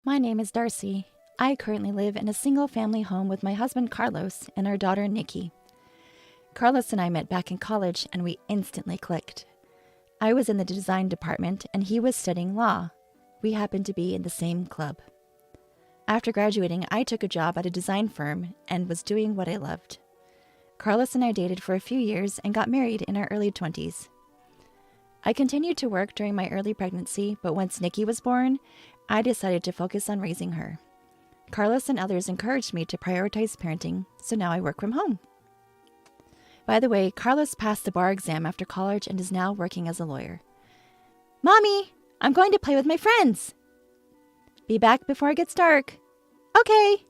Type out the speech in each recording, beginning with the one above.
My name is Darcy. I currently live in a single-family home with my husband Carlos and our daughter Nikki. Carlos and I met back in college and we instantly clicked. I was in the design department and he was studying law. We happened to be in the same club. After graduating, I took a job at a design firm and was doing what I loved. Carlos and I dated for a few years and got married in our early 20s. I continued to work during my early pregnancy, but once Nikki was born, I decided to focus on raising her. Carlos and others encouraged me to prioritize parenting, so now I work from home. By the way, Carlos passed the bar exam after college and is now working as a lawyer. Mommy, I'm going to play with my friends. Be back before it gets dark. Okay.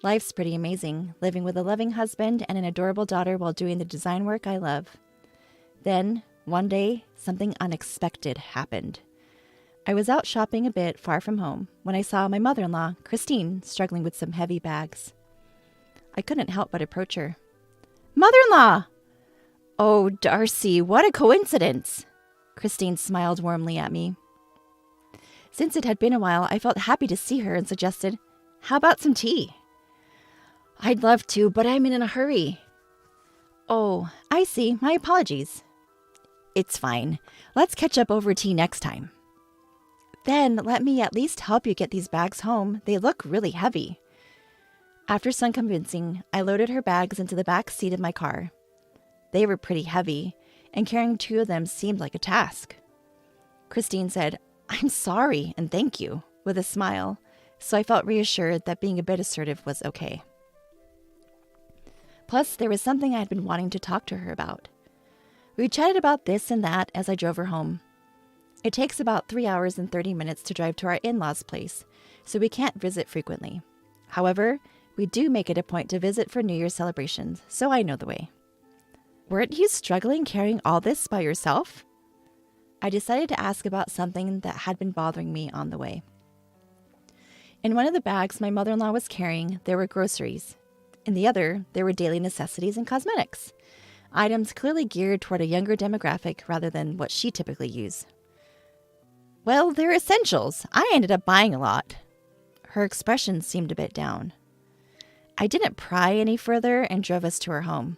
Life's pretty amazing, living with a loving husband and an adorable daughter while doing the design work I love. Then, one day, something unexpected happened. I was out shopping a bit far from home when I saw my mother-in-law, Christine, struggling with some heavy bags. I couldn't help but approach her. Mother-in-law! Oh, Darcy, what a coincidence! Christine smiled warmly at me. Since it had been a while, I felt happy to see her and suggested, how about some tea? I'd love to, but I'm in a hurry. Oh, I see. My apologies. It's fine. Let's catch up over tea next time. Then let me at least help you get these bags home. They look really heavy. After some convincing, I loaded her bags into the back seat of my car. They were pretty heavy, and carrying two of them seemed like a task. Christine said, I'm sorry and thank you, with a smile, so I felt reassured that being a bit assertive was okay. Plus, there was something I had been wanting to talk to her about. We chatted about this and that as I drove her home. It takes about 3 hours and 30 minutes to drive to our in-laws' place, so we can't visit frequently. However, we do make it a point to visit for New Year's celebrations, so I know the way. Weren't you struggling carrying all this by yourself? I decided to ask about something that had been bothering me on the way. In one of the bags my mother-in-law was carrying, there were groceries. In the other, there were daily necessities and cosmetics, items clearly geared toward a younger demographic rather than what she typically used. Well, they're essentials. I ended up buying a lot. Her expression seemed a bit down. I didn't pry any further and drove us to her home.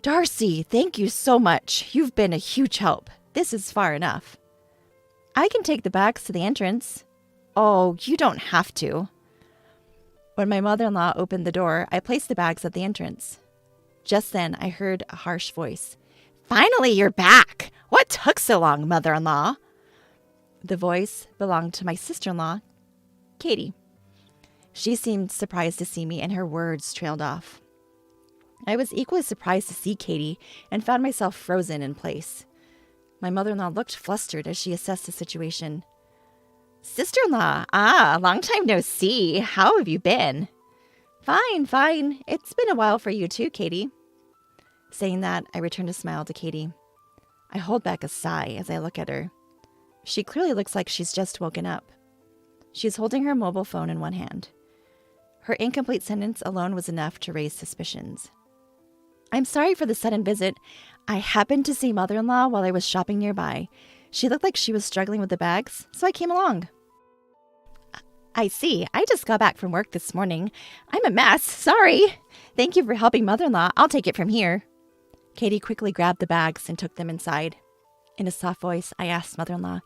Darcy, thank you so much. You've been a huge help. This is far enough. I can take the bags to the entrance. Oh, you don't have to. When my mother-in-law opened the door, I placed the bags at the entrance. Just then, I heard a harsh voice. Finally, you're back! What took so long, mother-in-law? The voice belonged to my sister-in-law, Katie. She seemed surprised to see me, and her words trailed off. I was equally surprised to see Katie and found myself frozen in place. My mother-in-law looked flustered as she assessed the situation. Sister-in-law, long time no see. How have you been? Fine. It's been a while for you too, Katie. Saying that, I returned a smile to Katie. I hold back a sigh as I look at her. She clearly looks like she's just woken up. She's holding her mobile phone in one hand. Her incomplete sentence alone was enough to raise suspicions. I'm sorry for the sudden visit. I happened to see mother-in-law while I was shopping nearby. She looked like she was struggling with the bags, so I came along. I see. I just got back from work this morning. I'm a mess. Sorry. Thank you for helping mother-in-law. I'll take it from here. Katie quickly grabbed the bags and took them inside. In a soft voice, I asked mother-in-law,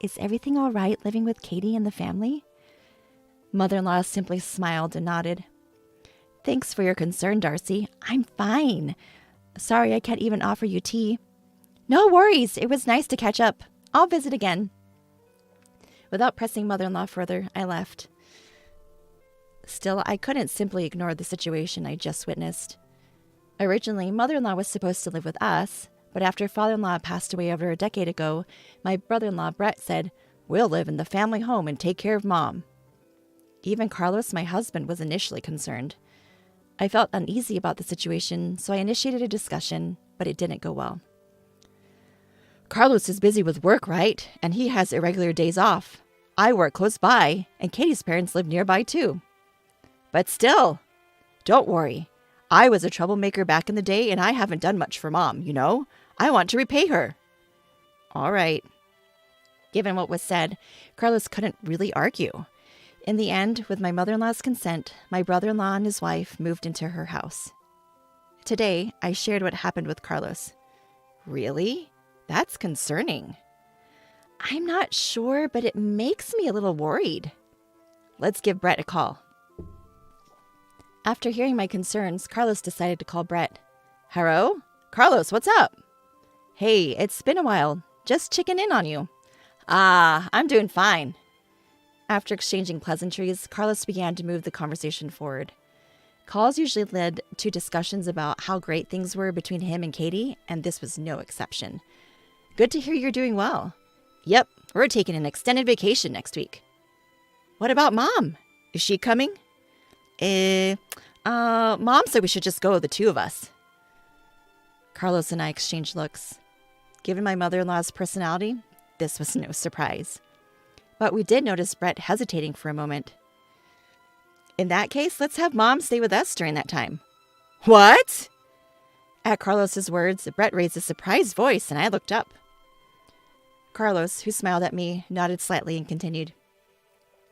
Is everything all right living with Katie and the family? Mother-in-law simply smiled and nodded. Thanks for your concern, Darcy. I'm fine. Sorry I can't even offer you tea. No worries. It was nice to catch up. I'll visit again. Without pressing mother-in-law further, I left. Still, I couldn't simply ignore the situation I just witnessed. Originally, mother-in-law was supposed to live with us, but after father-in-law passed away over a decade ago, my brother-in-law Brett said, We'll live in the family home and take care of Mom. Even Carlos, my husband, was initially concerned. I felt uneasy about the situation, so I initiated a discussion, but it didn't go well. Carlos is busy with work, right? And he has irregular days off. I work close by, and Katie's parents live nearby too. But still, don't worry. I was a troublemaker back in the day, and I haven't done much for Mom, you know. I want to repay her. All right. Given what was said, Carlos couldn't really argue. In the end, with my mother-in-law's consent, my brother-in-law and his wife moved into her house. Today, I shared what happened with Carlos. Really? That's concerning. I'm not sure, but it makes me a little worried. Let's give Brett a call. After hearing my concerns, Carlos decided to call Brett. Hello? Carlos, what's up? Hey, it's been a while. Just checking in on you. I'm doing fine. After exchanging pleasantries, Carlos began to move the conversation forward. Calls usually led to discussions about how great things were between him and Katie, and this was no exception. Good to hear you're doing well. Yep, we're taking an extended vacation next week. What about Mom? Is she coming? Mom said we should just go, the two of us. Carlos and I exchanged looks. Given my mother-in-law's personality, this was no surprise. But we did notice Brett hesitating for a moment. In that case, let's have Mom stay with us during that time. What? At Carlos's words, Brett raised a surprised voice, and I looked up. Carlos, who smiled at me, nodded slightly and continued.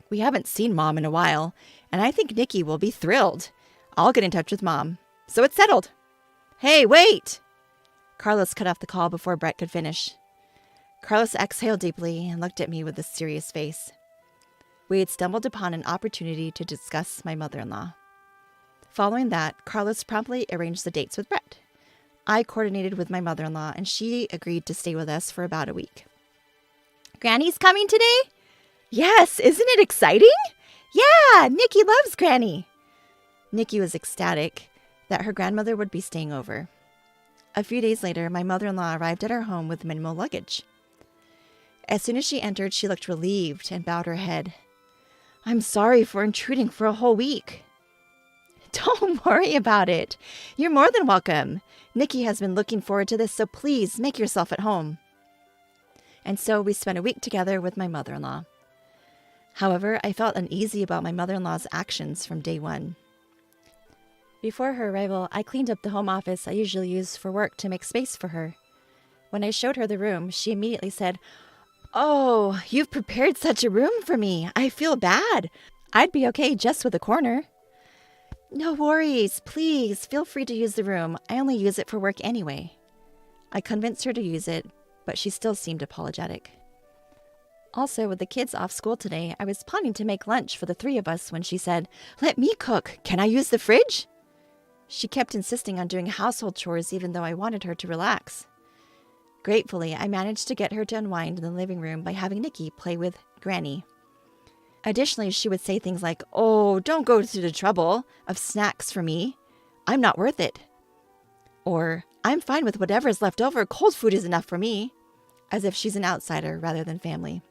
We haven't seen Mom in a while, and I think Nikki will be thrilled. I'll get in touch with Mom. So it's settled. Hey, wait! Carlos cut off the call before Brett could finish. Carlos exhaled deeply and looked at me with a serious face. We had stumbled upon an opportunity to discuss my mother-in-law. Following that, Carlos promptly arranged the dates with Brett. I coordinated with my mother-in-law, and she agreed to stay with us for about a week. Granny's coming today? Yes, isn't it exciting? Yeah, Nikki loves Granny. Nikki was ecstatic that her grandmother would be staying over. A few days later, my mother-in-law arrived at our home with minimal luggage. As soon as she entered, she looked relieved and bowed her head. I'm sorry for intruding for a whole week. Don't worry about it. You're more than welcome. Nikki has been looking forward to this, so please make yourself at home. And so we spent a week together with my mother-in-law. However, I felt uneasy about my mother-in-law's actions from day one. Before her arrival, I cleaned up the home office I usually use for work to make space for her. When I showed her the room, she immediately said, Oh, you've prepared such a room for me. I feel bad. I'd be okay just with a corner. No worries. Please feel free to use the room. I only use it for work anyway. I convinced her to use it, but she still seemed apologetic. Also, with the kids off school today, I was planning to make lunch for the three of us when she said, Let me cook. Can I use the fridge? She kept insisting on doing household chores even though I wanted her to relax. Gratefully, I managed to get her to unwind in the living room by having Nikki play with Granny. Additionally, she would say things like, Oh, don't go through the trouble of snacks for me. I'm not worth it. Or, I'm fine with whatever's left over. Cold food is enough for me. As if she's an outsider rather than family.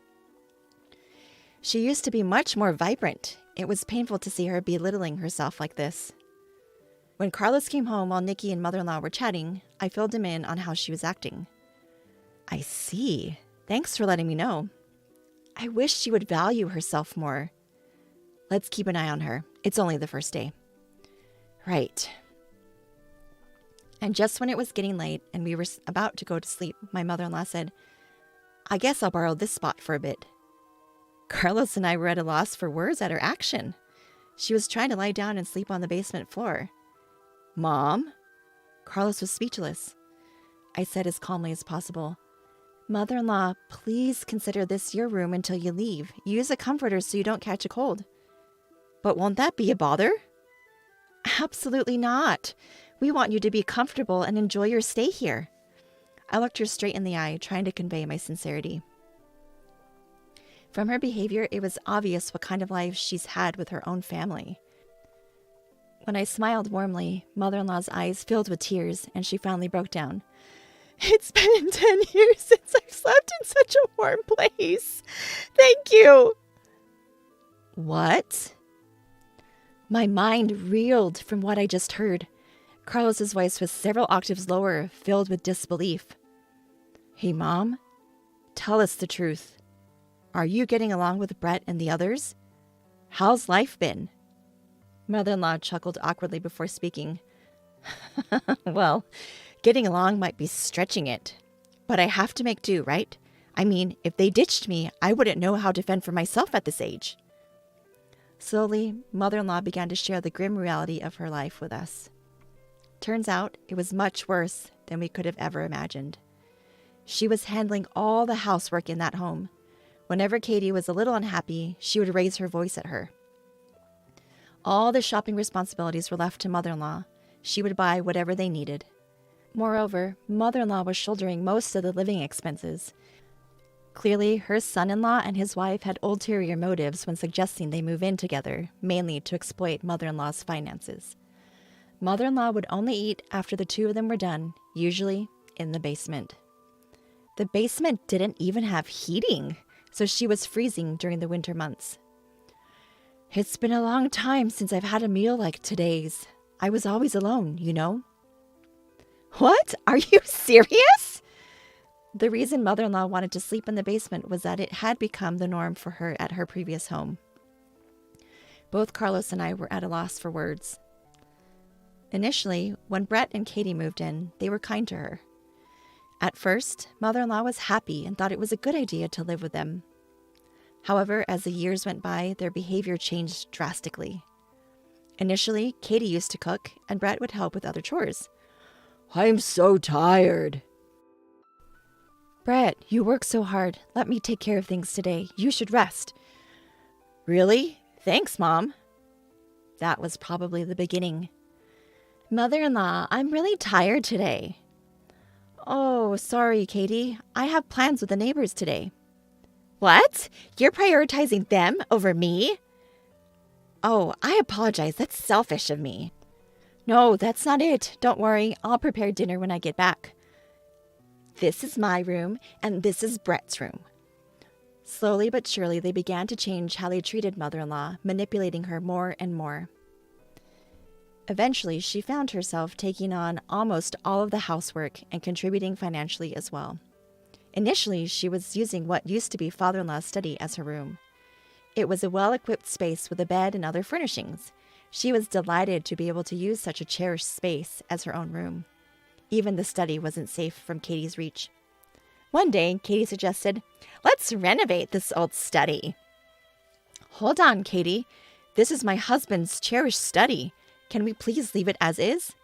She used to be much more vibrant. It was painful to see her belittling herself like this. When Carlos came home while Nikki and mother-in-law were chatting, I filled him in on how she was acting. I see. Thanks for letting me know. I wish she would value herself more. Let's keep an eye on her. It's only the first day. Right. And just when it was getting late and we were about to go to sleep, my mother-in-law said, I guess I'll borrow this spot for a bit. Carlos and I were at a loss for words at her action. She was trying to lie down and sleep on the basement floor. Mom? Carlos was speechless. I said as calmly as possible, Mother-in-law, please consider this your room until you leave. Use a comforter so you don't catch a cold. But won't that be a bother? Absolutely not. We want you to be comfortable and enjoy your stay here. I looked her straight in the eye, trying to convey my sincerity. From her behavior, it was obvious what kind of life she's had with her own family. When I smiled warmly, mother-in-law's eyes filled with tears, and she finally broke down. It's been 10 years since I've slept in such a warm place. Thank you. What? My mind reeled from what I just heard. Carlos's voice was several octaves lower, filled with disbelief. Hey, Mom, tell us the truth. Are you getting along with Brett and the others? How's life been? Mother-in-law chuckled awkwardly before speaking. Well, getting along might be stretching it, but I have to make do, right? I mean, if they ditched me, I wouldn't know how to fend for myself at this age. Slowly, mother-in-law began to share the grim reality of her life with us. Turns out, it was much worse than we could have ever imagined. She was handling all the housework in that home. Whenever Katie was a little unhappy, she would raise her voice at her. All the shopping responsibilities were left to mother-in-law. She would buy whatever they needed. Moreover, mother-in-law was shouldering most of the living expenses. Clearly, her son-in-law and his wife had ulterior motives when suggesting they move in together, mainly to exploit mother-in-law's finances. Mother-in-law would only eat after the two of them were done, usually in the basement. The basement didn't even have heating, so she was freezing during the winter months. It's been a long time since I've had a meal like today's. I was always alone, you know. What? Are you serious? The reason mother-in-law wanted to sleep in the basement was that it had become the norm for her at her previous home. Both Carlos and I were at a loss for words. Initially, when Brett and Katie moved in, they were kind to her. At first, mother-in-law was happy and thought it was a good idea to live with them. However, as the years went by, their behavior changed drastically. Initially, Katie used to cook, and Brett would help with other chores. I'm so tired. Brett, you work so hard. Let me take care of things today. You should rest. Really? Thanks, Mom. That was probably the beginning. Mother-in-law, I'm really tired today. Oh, sorry, Katie. I have plans with the neighbors today. What? You're prioritizing them over me? Oh, I apologize. That's selfish of me. No, that's not it. Don't worry. I'll prepare dinner when I get back. This is my room, and this is Brett's room. Slowly but surely, they began to change how they treated mother-in-law, manipulating her more and more. Eventually, she found herself taking on almost all of the housework and contributing financially as well. Initially, she was using what used to be father-in-law's study as her room. It was a well-equipped space with a bed and other furnishings. She was delighted to be able to use such a cherished space as her own room. Even the study wasn't safe from Katie's reach. One day, Katie suggested, "Let's renovate this old study." Hold on, Katie. This is my husband's cherished study. Can we please leave it as is?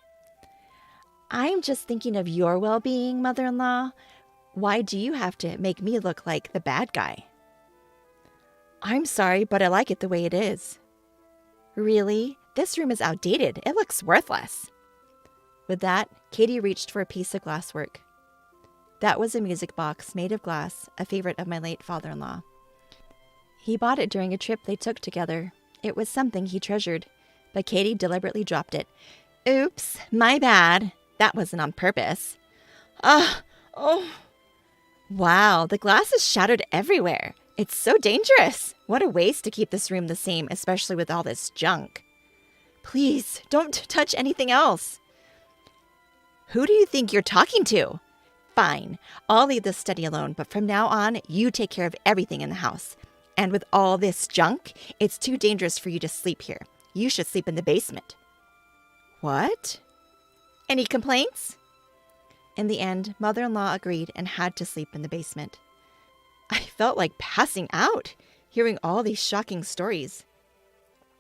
I'm just thinking of your well-being, mother-in-law. Why do you have to make me look like the bad guy? I'm sorry, but I like it the way it is. Really? This room is outdated. It looks worthless. With that, Katie reached for a piece of glasswork. That was a music box made of glass, a favorite of my late father-in-law. He bought it during a trip they took together. It was something he treasured, but Katie deliberately dropped it. Oops, my bad. That wasn't on purpose. Oh. Wow, the glass is shattered everywhere. It's so dangerous. What a waste to keep this room the same, especially with all this junk. Please, don't touch anything else. Who do you think you're talking to? Fine, I'll leave this study alone, but from now on, you take care of everything in the house. And with all this junk, it's too dangerous for you to sleep here. You should sleep in the basement. What? Any complaints? In the end, mother-in-law agreed and had to sleep in the basement. I felt like passing out, hearing all these shocking stories.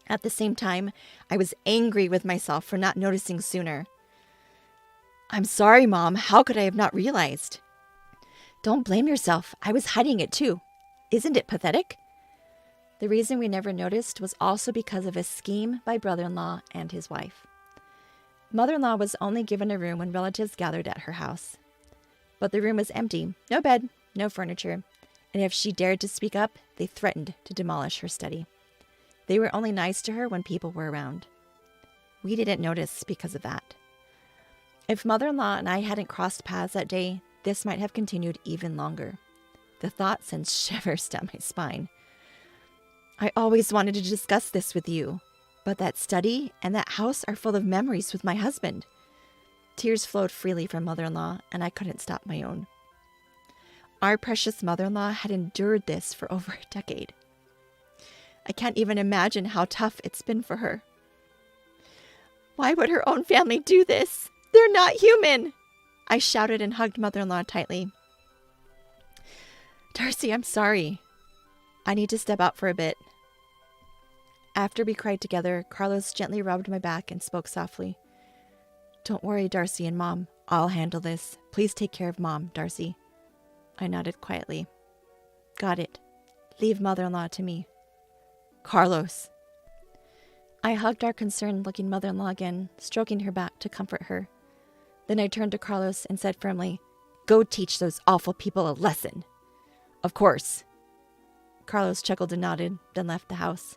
At the same time, I was angry with myself for not noticing sooner. I'm sorry, Mom. How could I have not realized? Don't blame yourself. I was hiding it too. Isn't it pathetic? The reason we never noticed was also because of a scheme by brother-in-law and his wife. Mother-in-law was only given a room when relatives gathered at her house. But the room was empty, no bed, no furniture, and if she dared to speak up, they threatened to demolish her study. They were only nice to her when people were around. We didn't notice because of that. If mother-in-law and I hadn't crossed paths that day, this might have continued even longer. The thought sends shivers down my spine. I always wanted to discuss this with you, but that study and that house are full of memories with my husband. Tears flowed freely from mother-in-law, and I couldn't stop my own. Our precious mother-in-law had endured this for over a decade. I can't even imagine how tough it's been for her. Why would her own family do this? They're not human! I shouted and hugged mother-in-law tightly. Darcy, I'm sorry. I need to step out for a bit. After we cried together, Carlos gently rubbed my back and spoke softly. Don't worry, Darcy and Mom. I'll handle this. Please take care of Mom, Darcy. I nodded quietly. Got it. Leave mother-in-law to me. Carlos. I hugged our concerned-looking mother-in-law again, stroking her back to comfort her. Then I turned to Carlos and said firmly, Go teach those awful people a lesson. Of course. Carlos chuckled and nodded, then left the house.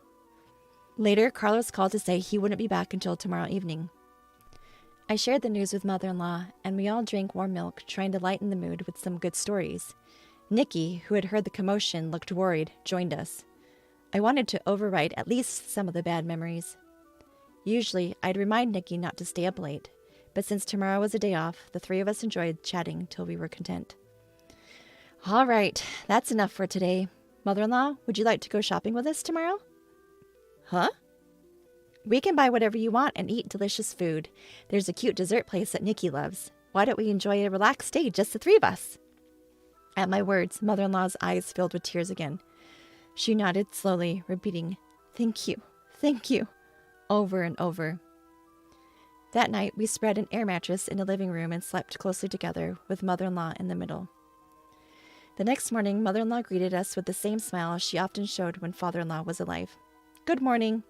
Later, Carlos called to say he wouldn't be back until tomorrow evening. I shared the news with mother-in-law, and we all drank warm milk, trying to lighten the mood with some good stories. Nikki, who had heard the commotion, looked worried, joined us. I wanted to overwrite at least some of the bad memories. Usually, I'd remind Nikki not to stay up late, but since tomorrow was a day off, the three of us enjoyed chatting till we were content. All right, that's enough for today. Mother-in-law, would you like to go shopping with us tomorrow? Huh? We can buy whatever you want and eat delicious food. There's a cute dessert place that Nikki loves. Why don't we enjoy a relaxed day, just the three of us? At my words, mother-in-law's eyes filled with tears again. She nodded slowly, repeating, thank you, over and over. That night, we spread an air mattress in the living room and slept closely together, with mother-in-law in the middle. The next morning, mother-in-law greeted us with the same smile she often showed when father-in-law was alive. Good morning.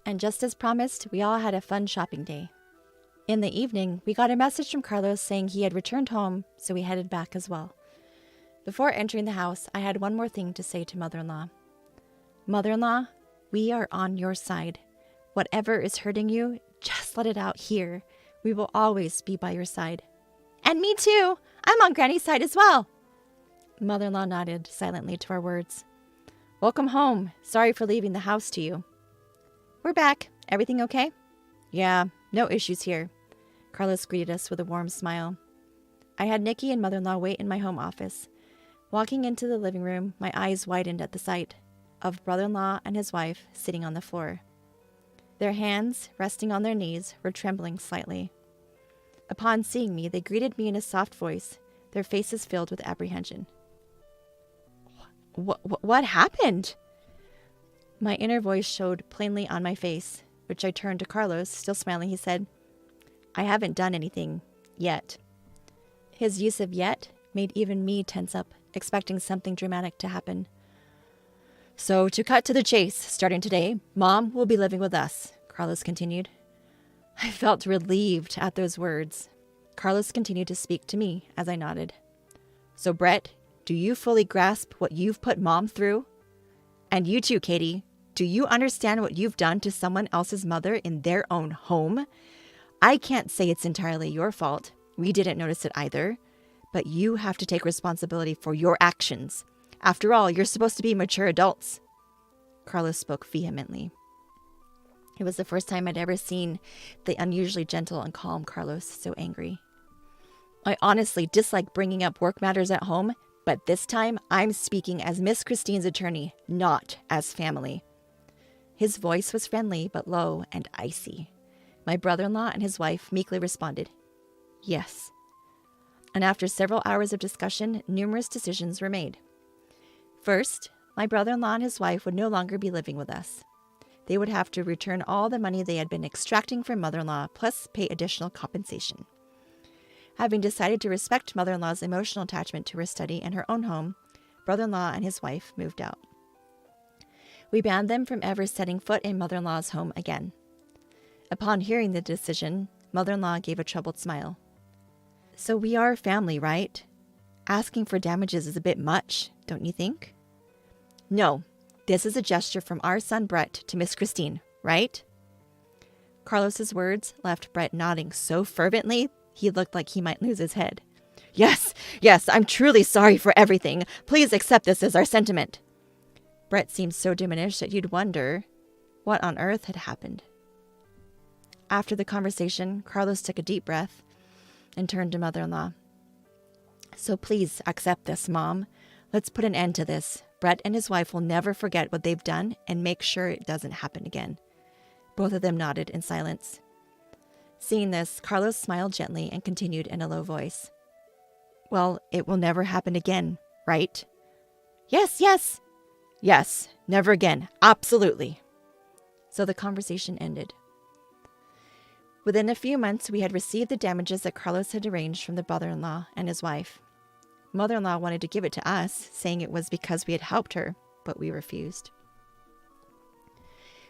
And just as promised, we all had a fun shopping day. In the evening, we got a message from Carlos saying he had returned home, so we headed back as well. Before entering the house, I had one more thing to say to mother-in-law. Mother-in-law, we are on your side. Whatever is hurting you, just let it out here. We will always be by your side. And me too. I'm on Granny's side as well. Mother-in-law nodded silently to our words. Welcome home. Sorry for leaving the house to you. We're back. Everything okay? Yeah, no issues here. Carlos greeted us with a warm smile. I had Nikki and mother-in-law wait in my home office. Walking into the living room, my eyes widened at the sight of brother-in-law and his wife sitting on the floor. Their hands, resting on their knees, were trembling slightly. Upon seeing me, they greeted me in a soft voice, their faces filled with apprehension. What happened? My inner voice showed plainly on my face, which I turned to Carlos, still smiling. He said, I haven't done anything yet. His use of yet made even me tense up, expecting something dramatic to happen. So, to cut to the chase, starting today, Mom will be living with us, Carlos continued. I felt relieved at those words. Carlos continued to speak to me as I nodded. So, Brett, do you fully grasp what you've put Mom through? And you too, Katie, do you understand what you've done to someone else's mother in their own home? I can't say it's entirely your fault. We didn't notice it either. But you have to take responsibility for your actions. After all, you're supposed to be mature adults. Carlos spoke vehemently. It was the first time I'd ever seen the unusually gentle and calm Carlos so angry. I honestly dislike bringing up work matters at home, but this time I'm speaking as Miss Christine's attorney, not as family. His voice was friendly but low and icy. My brother-in-law and his wife meekly responded, yes. And after several hours of discussion, numerous decisions were made. First, my brother-in-law and his wife would no longer be living with us. They would have to return all the money they had been extracting from mother-in-law, plus pay additional compensation. Having decided to respect mother-in-law's emotional attachment to her study and her own home, brother-in-law and his wife moved out. We banned them from ever setting foot in mother-in-law's home again. Upon hearing the decision, mother-in-law gave a troubled smile. So we are family, right? Asking for damages is a bit much, don't you think? No, this is a gesture from our son Brett to Miss Christine, right? Carlos's words left Brett nodding so fervently he looked like he might lose his head. Yes, I'm truly sorry for everything. Please accept this as our sentiment. Brett seemed so diminished that you'd wonder what on earth had happened. After the conversation, Carlos took a deep breath and turned to mother-in-law. So please accept this, Mom. Let's put an end to this. Brett and his wife will never forget what they've done and make sure it doesn't happen again. Both of them nodded in silence. Seeing this, Carlos smiled gently and continued in a low voice. Well, it will never happen again, right? Yes, yes. Yes, never again. Absolutely. So the conversation ended. Within a few months, we had received the damages that Carlos had arranged from the brother-in-law and his wife. Mother-in-law wanted to give it to us, saying it was because we had helped her, but we refused.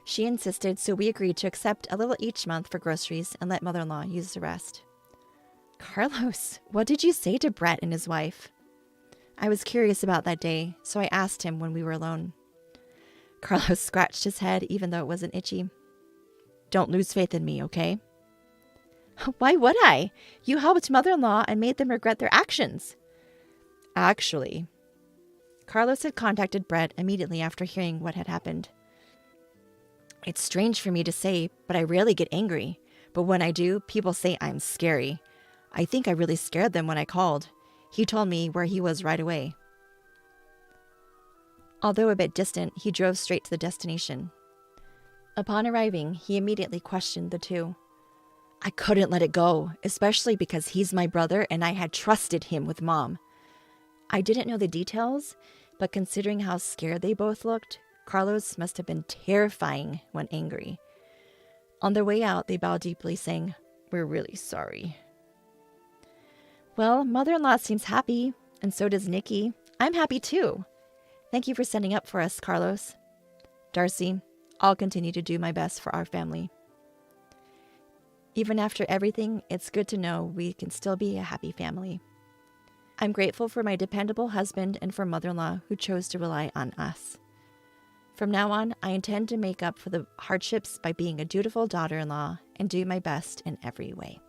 She insisted, so we agreed to accept a little each month for groceries and let mother-in-law use the rest. Carlos, what did you say to Brett and his wife? I was curious about that day, so I asked him when we were alone. Carlos scratched his head, even though it wasn't itchy. Don't lose faith in me, okay? Why would I? You helped mother-in-law and made them regret their actions. Actually, Carlos had contacted Brett immediately after hearing what had happened. It's strange for me to say, but I rarely get angry. But when I do, people say I'm scary. I think I really scared them when I called. He told me where he was right away. Although a bit distant, he drove straight to the destination. Upon arriving, he immediately questioned the two. I couldn't let it go, especially because he's my brother and I had trusted him with Mom. I didn't know the details, but considering how scared they both looked, Carlos must have been terrifying when angry. On their way out, they bowed deeply, saying, We're really sorry. Well, mother-in-law seems happy, and so does Nikki. I'm happy too. Thank you for standing up for us, Carlos. Darcy, I'll continue to do my best for our family. Even after everything, it's good to know we can still be a happy family. I'm grateful for my dependable husband and for mother-in-law who chose to rely on us. From now on, I intend to make up for the hardships by being a dutiful daughter-in-law and do my best in every way.